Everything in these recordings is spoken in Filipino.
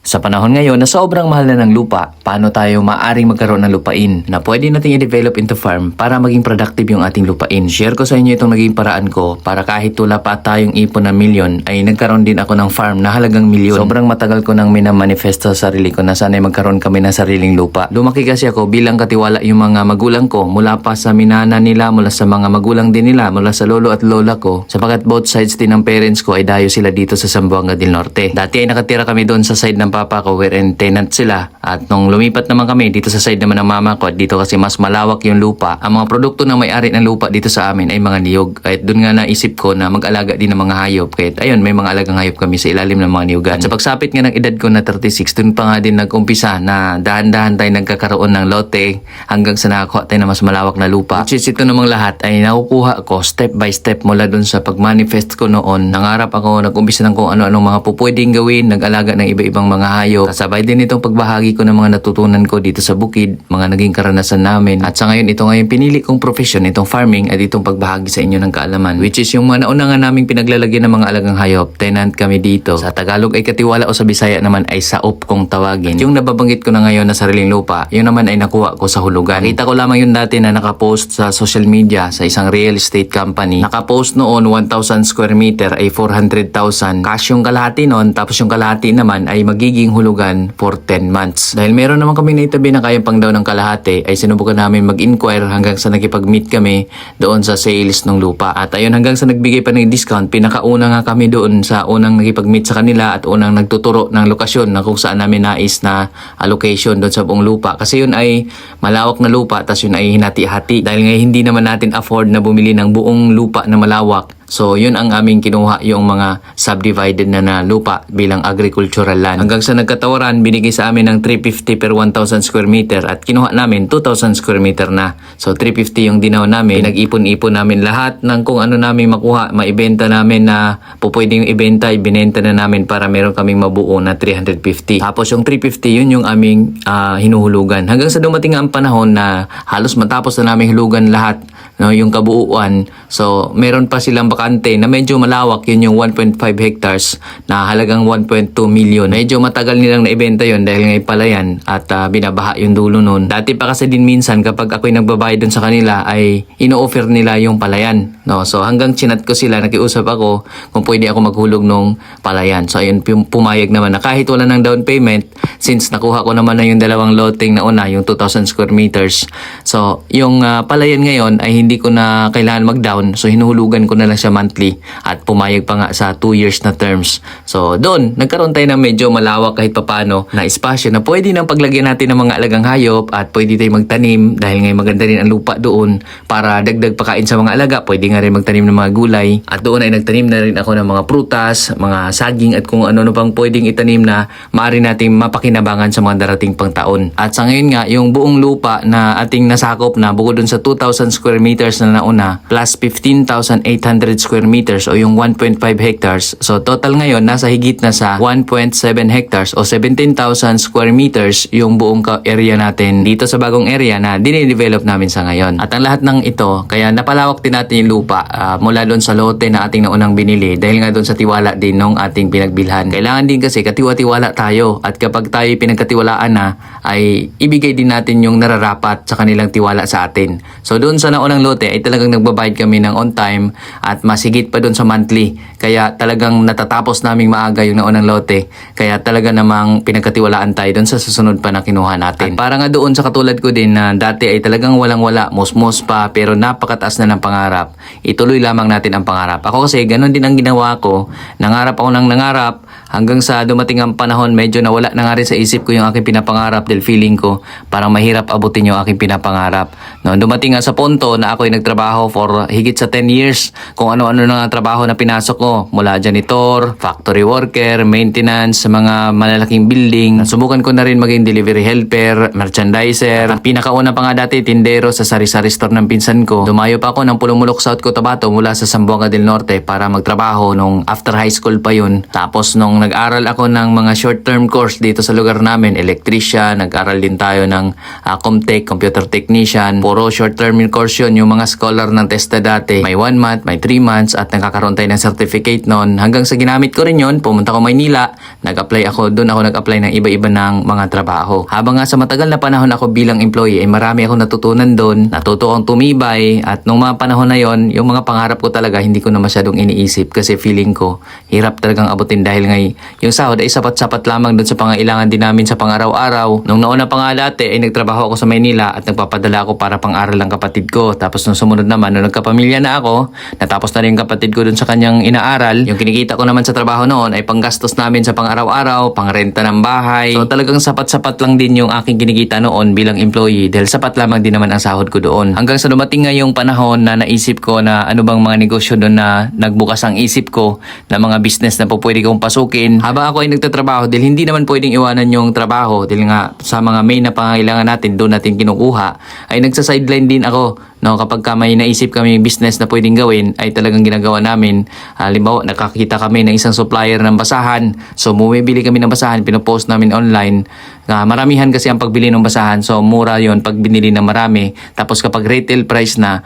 Sa panahon ngayon na sobrang mahal na ng lupa, paano tayo maaring magkaroon ng lupain na pwede nating i-develop into farm para maging productive yung ating lupain? Share ko sa inyo itong naging paraan ko para kahit wala pa tayong ipon na milyon ay nagkaroon din ako ng farm na halagang milyon. Sobrang matagal ko nang minamanifesto sa sarili ko na sana magkaroon kami ng sariling lupa. Lumaki kasi ako bilang katiwala yung mga magulang ko mula pa sa minana nila, mula sa mga magulang din nila, mula sa lolo at lola ko. Sapagkat both sides din ng parents ko ay dayo sila dito sa Zamboanga del Norte. Dati ay nakatira kami doon sa side ng papa ko wherein tenant sila, at nung lumipat naman kami dito sa side naman ng mama ko at dito kasi mas malawak yung lupa, ang mga produkto ng may-ari ng lupa dito sa amin ay mga niyog. Kahit doon nga naisip ko na mag-alaga din ng mga hayop, kahit ayun may mga alagang hayop kami sa ilalim ng mga niyugan. At sa pagsapit nga ng edad ko na 36, doon pa nga din nag-umpisa na dahan-dahan tayo nagkakaroon ng lote hanggang sa nakakuha tayo na mas malawak na lupa. Which is ito namang lahat ay nakukuha ko step by step mula doon sa pag-manifest ko noon. Nangarap ako, nag-umpisa ng kung ano-anong mga pupwedeng gawin, nag-alaga ng iba-ibang mga hayop. Kasabay din itong pagbahagi ko ng mga natutunan ko dito sa bukid, mga naging karanasan namin. At sa ngayon, ito ngayon pinili kong profession, itong farming at itong pagbahagi sa inyo ng kaalaman. Which is yung mga nauna nga naming pinaglalagyan ng mga alagang hayop. Tenant kami dito. Sa Tagalog ay katiwala o sa Bisaya naman ay saop kung tawagin. At yung nababanggit ko na ngayon na sariling lupa, yun naman ay nakuha ko sa hulugan. Nakita ko lamang yun dati na nakapost sa social media sa isang real estate company. Nakapost noon 1,000 square meter ay 400,000. Cash yung kalahati noon, tapos yung kalahati naman ay magiging hulugan for 10 months. Dahil meron naman kami naitabi na kayang pang daw ng kalahati, ay sinubukan namin mag-inquire hanggang sa nakipag-meet kami doon sa sales ng lupa. At ayun, hanggang sa nagbigay pa ng discount, pinakauna nga kami doon sa unang nakipag-meet sa kanila at unang nagtuturo ng lokasyon na kung saan namin nais na allocation doon sa buong lupa. Kasi yun ay malawak na lupa, tas yun ay hinati-hati. Dahil nga hindi naman natin afford na bumili ng buong lupa na malawak. So, yun ang aming kinuha, yung mga subdivided na lupa bilang agricultural land. Hanggang sa nagkatawaran, binigay sa amin ng 350 per 1,000 square meter at kinuha namin 2,000 square meter na. So, 350 yung dinaw namin. Pinag-ipon-ipon namin lahat ng kung ano namin makuha, maibenta namin na pupwedeng ibenta, ibinenta na namin para meron kaming mabuo na 350. Tapos yung 350, yun yung aming hinuhulugan. Hanggang sa dumating ang panahon na halos matapos na namin hulugan lahat, no, yung kabuuan. So, meron pa silang bakante na medyo malawak, yun yung 1.5 hectares na halagang 1.2 million. Medyo matagal nilang naibenta yun dahil ngay palayan at binabaha yung dulo nun. Dati pa kasi din minsan kapag ako'y nagbabayad dun sa kanila ay ino-offer nila yung palayan. No? So, hanggang chinat ko sila, nakiusap ako kung pwede ako maghulog nung palayan. So, ayun, pumayag naman na kahit wala ng down payment, since nakuha ko naman na yung dalawang loteng na una, yung 2,000 square meters. So, yung palayan ngayon ay hindi ko na kailangan mag-down. So, hinuhulugan ko na lang siya monthly at pumayag pa nga sa 2 years na terms. So, doon, nagkaroon tayo ng medyo malawak kahit papano na espasyo na pwede nang paglagyan natin ng mga alagang hayop at pwede tayo magtanim dahil ngayon maganda rin ang lupa doon para dagdag pakain sa mga alaga. Pwede nga rin magtanim ng mga gulay at doon ay nagtanim na rin ako ng mga prutas, mga saging at kung ano-ano pang pwedeng itanim na maaari nating mapakinabangan sa mga darating pang taon. At sa ngayon nga, yung buong lupa na ating nasakop na bukod dun sa 2,000 square meters na nauna plus 15,800 square meters o yung 1.5 hectares. So total ngayon nasa higit na sa 1.7 hectares o 17,000 square meters yung buong area natin dito sa bagong area na dinidevelop namin sa ngayon. At ang lahat ng ito, kaya napalawak din natin yung lupa mula doon sa lote na ating naunang binili dahil nga doon sa tiwala din nung ating pinagbilhan. Kailangan din kasi katiwa-tiwala tayo at kapag tayo pinagkatiwalaan na ay ibigay din natin yung nararapat sa kanilang tiwala sa atin. So doon sa naunang lote ay talagang nagbabayad kami ng on time at masigit pa doon sa monthly. Kaya talagang natatapos naming maaga yung naunang lote. Kaya talaga namang pinagkatiwalaan tayo doon sa susunod pa na kinuha natin. At para nga doon sa katulad ko din na dati ay talagang walang-wala, musmos pa pero napakataas na ng pangarap. Ituloy lamang natin ang pangarap. Ako kasi ganun din ang ginawa ko. Nangarap ako ng nangarap hanggang sa dumating ang panahon medyo nawala na nga rin sa isip ko yung aking pinapangarap dahil feeling ko parang mahirap abutin yung aking pinapangarap. No, dumating nga sa punto na ako'y nagtrabaho for higit sa 10 years kung ano-ano na trabaho na pinasok ko mula janitor, factory worker, maintenance sa mga malalaking building. Subukan ko na rin maging delivery helper, merchandiser. Ang pinakauna pa nga dati tindero sa sari-sari store ng pinsan ko. Dumayo pa ako ng Pulumulok, South Cotabato mula sa Zamboanga del Norte para magtrabaho nung after high school pa yun. Tapos nung nag-aral ako ng mga short-term course dito sa lugar namin, electrician, nag-aral din tayo ng Comtech, computer technician, puro short-term course yun, yung mga scholar ng TESDA dati, may 1 month, may 3 months, at nakakaroon tayo ng certificate noon. Hanggang sa ginamit ko rin yun, pumunta ko Maynila, nag-apply ako, doon ako nag-apply ng iba-iba ng mga trabaho. Habang nga sa matagal na panahon ako bilang employee, ay marami akong natutunan doon, natuto akong tumibay, at nung mga panahon na yon, yung mga pangarap ko talaga, hindi ko na masyadong iniisip kasi feeling ko, hirap talagang abutin dahil nga yung sahod ay sapat-sapat lamang doon sa pangailangan din namin sa pang-araw-araw. Nung nauna pa nga dati ay nagtrabaho ako sa Maynila at nagpapadala ako para pang-aral ng kapatid ko. Tapos nung sumunod naman, nung nagkapamilya na ako, natapos na rin yung kapatid ko doon sa kanyang inaaral. Yung kinikita ko naman sa trabaho noon ay panggastos namin sa pang-araw-araw, pangrenta ng bahay. So talagang sapat-sapat lang din yung aking kinikita noon bilang employee dahil sapat lamang din naman ang sahod ko doon. Hanggang sa dumating nga yung panahon na naisip ko na ano bang mga negosyo doon na nagbukas ang isip ko na mga business na po pwede kong pasukin. Habang ako ay nagtatrabaho dahil hindi naman pwedeng iwanan yung trabaho dahil nga sa mga main na pangangailangan natin doon natin kinukuha ay nagsa-sideline din ako. No, kapag may naisip kami business na pwedeng gawin ay talagang ginagawa namin. Halimbawa, nakakita kami ng isang supplier ng basahan. So, bumibili kami ng basahan, pinopost namin online. Maramihan kasi ang pagbili ng basahan. So, mura yon pag binili ng marami. Tapos kapag retail price na,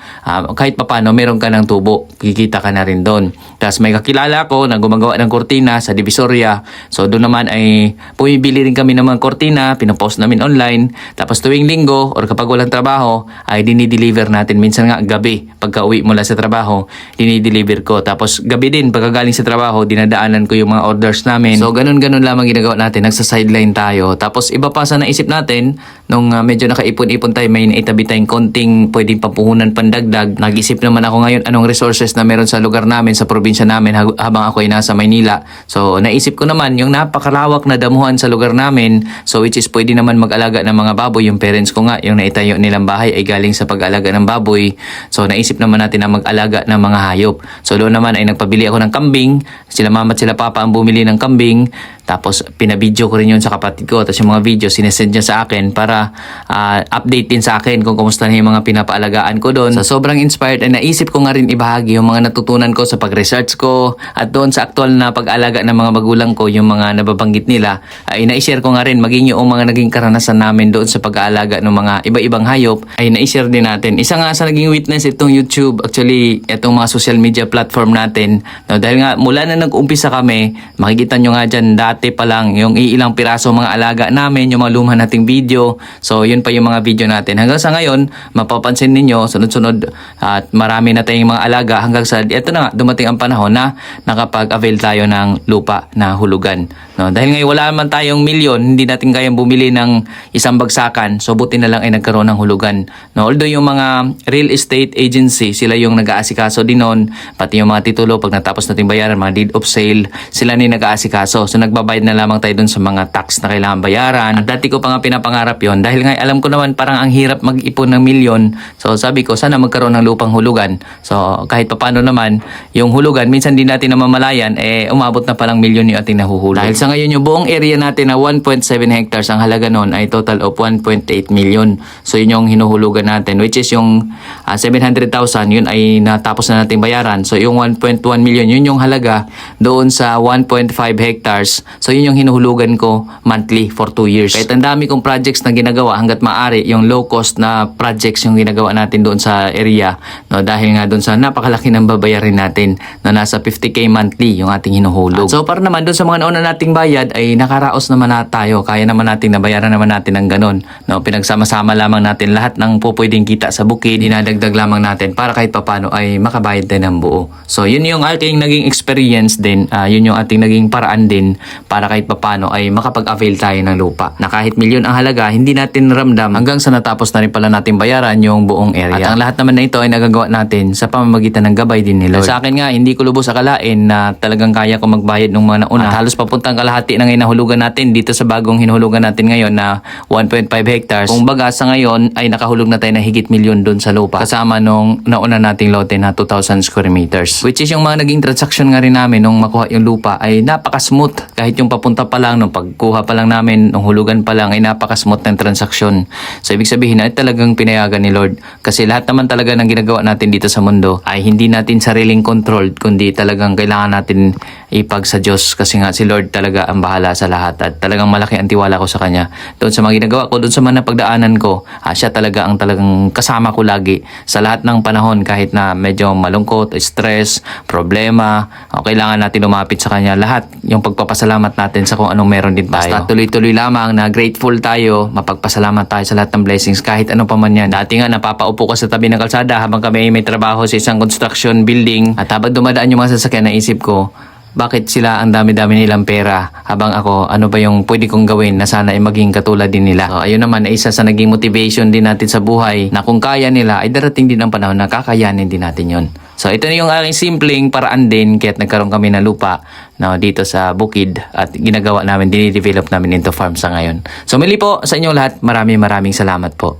kahit papano, meron ka ng tubo. Kikita ka na rin doon. Tapos may kakilala ko na gumagawa ng kortina sa Divisoria. So, doon naman ay bumibili rin kami ng mga kortina, pinopost namin online. Tapos tuwing linggo or kapag walang trabaho, ay dinideliver natin. Minsan nga gabi, pagka uwi mula sa trabaho, dinideliver ko. Tapos gabi din, pagkagaling sa trabaho, dinadaanan ko yung mga orders namin. So ganun-ganun lamang ginagawa natin, nagsa-sideline tayo. Tapos iba pa sa naisip natin, nung medyo nakaipon-ipon tayo, may naitabi tayong konting pwedeng pampuhunan pandagdag. Nag-isip naman ako ngayon anong resources na meron sa lugar namin, sa probinsya namin habang ako ay nasa Maynila. So naisip ko naman yung napakalawak na damuhan sa lugar namin. So which is pwede naman mag-alaga ng mga baboy. Yung parents ko nga, yung naitayo nilang bahay ay galing sa pag-alaga ng baboy. So naisip naman natin na mag-alaga ng mga hayop. So doon naman ay nagpabili ako ng kambing. Sila mama at sila papa ang bumili ng kambing. Tapos pinabidyo ko rin yun sa kapatid ko. Tapos yung mga video sinesend niya sa akin para update din sa akin kung kumusta na yung mga pinapaalagaan ko doon. So sobrang inspired ay naisip ko nga rin ibahagi yung mga natutunan ko sa pag-research ko at doon sa aktual na pag-alaga ng mga magulang ko, yung mga nababanggit nila ay na-share ko nga rin maging yung mga naging karanasan namin doon sa pag-aalaga ng mga iba-ibang hayop ay na-share din natin. Isa nga sa naging witness itong YouTube, actually itong mga social media platform natin. No, dahil nga mula na nag-umpisa kami, makikita nyo nga dyan dati pa lang yung ilang piraso mga alaga namin, yung mga luma nating video. So yun pa yung mga video natin. Hanggang sa ngayon, mapapansin ninyo, sunod-sunod at marami na tayong mga alaga hanggang sa ito na nga, dumating ang panahon na nakapag-avail tayo ng lupa na hulugan. No, dahil ngayon wala man tayong milyon, hindi natin kayang bumili ng isang bagsakan. So buti na lang ay nagkaroon ng hulugan. No, although yung mga real estate agency, sila yung nag-aasikaso din nun, pati yung mga titulo pag natapos natin bayaran, mga deed of sale, sila ni nag-aasikaso. So nagbabayad na lamang tayo dun sa mga tax na kailangan bayaran. At dati ko pa nga pinapangarap yon dahil nga alam ko naman parang ang hirap mag-ipon ng milyon. So sabi ko sana magkaroon ng lupang hulugan. So kahit papano naman, yung hulugan minsan din natin namamalayan umabot na palang milyon yung ating nahuhulog. Dahil sa ngayon yung buong area natin na 1.7 hectares, ang halaga nun ay total of 1.8 million. So yun yung hinuhulugan natin, which is yung 700,000 yun ay natapos na nating bayaran. So yung 1.1 million yun yung halaga doon sa 1.5 hectares. So yun yung hinuhulugan ko monthly for 2 years. Kahit ang dami kong projects na ginagawa hanggat maaari, yung low cost na projects yung ginagawa natin doon sa area. No, dahil nga doon sa napakalaki ng babayarin natin na nasa 50k monthly yung ating hinuhulog. So para naman doon sa mga nauna nating bayad ay nakaraos naman na tayo. Kaya naman nating nabayaran naman natin ng ganun. No, pinagsama-sama lamang natin lahat ng pupwedeng kita sa bukid, dinadagdag lamang natin para kahit papano ay makabayad tayo ng buo. So yun yung ating naging experience din, yun yung ating naging paraan din para kahit papano ay makapag-avail tayo ng lupa. Na kahit milyon ang halaga, hindi natin ramdam hanggang sa natapos na rin pala natin bayaran yung buong area. At ang lahat naman na ito ay nagagawa natin sa pamamagitan ng gabay din ni Lord. Sa akin nga, hindi ko lubos akalain na talagang kaya ko magbayad ng mga nauna. At halos papuntang kalahati ng hinahulugan natin dito sa bagong hinuhulugan natin ngayon na 1.5 hectares. Kung baga sa ngayon ay nakahulog na tayo na higit milyon doon sa lupa. Kasama nung nauna nating lote na 2,000 square meters. Which is yung mga naging transaction nga rin namin nung makuha yung lupa ay napaka-smooth. Kahit yung papunta pa lang, nung pagkuha pa lang namin, nung hulugan pa lang ay napaka-smooth ng transaction. So ibig sabihin ay talagang pinayagan ni Lord. Kasi lahat naman talaga ng ginagawa natin dito sa mundo ay hindi natin sariling controlled, kundi talagang kailangan natin ipag sa Diyos kasi nga si Lord talaga ang bahala sa lahat at talagang malaki ang tiwala ko sa Kanya. Doon sa mga ginagawa ko, doon sa mga napagdaanan ko, siya talaga ang talagang kasama ko lagi sa lahat ng panahon kahit na medyo malungkot, stress, problema, kailangan natin lumapit sa Kanya. Lahat yung pagpapasalamat natin sa kung anong meron din tayo. Basta tuloy-tuloy lamang na grateful tayo, mapagpasalamat tayo sa lahat ng blessings kahit ano pa man yan. Dati nga napapaupo ka sa tabi ng kalsada habang kami may trabaho sa isang construction building at habang dumadaan yung mga sasakyan, naisip ko, bakit sila ang dami-dami nilang pera habang ako, ano ba yung pwede kong gawin na sana ay maging katulad din nila. So, ayun naman, isa sa naging motivation din natin sa buhay na kung kaya nila ay darating din ang panahon na kakayanin din natin yon. So ito na yung aking simpleng paraan din kaya't nagkaroon kami ng lupa dito sa bukid at ginagawa namin, dinidevelop namin into farm sa ngayon. So muli po sa inyong lahat, maraming salamat po.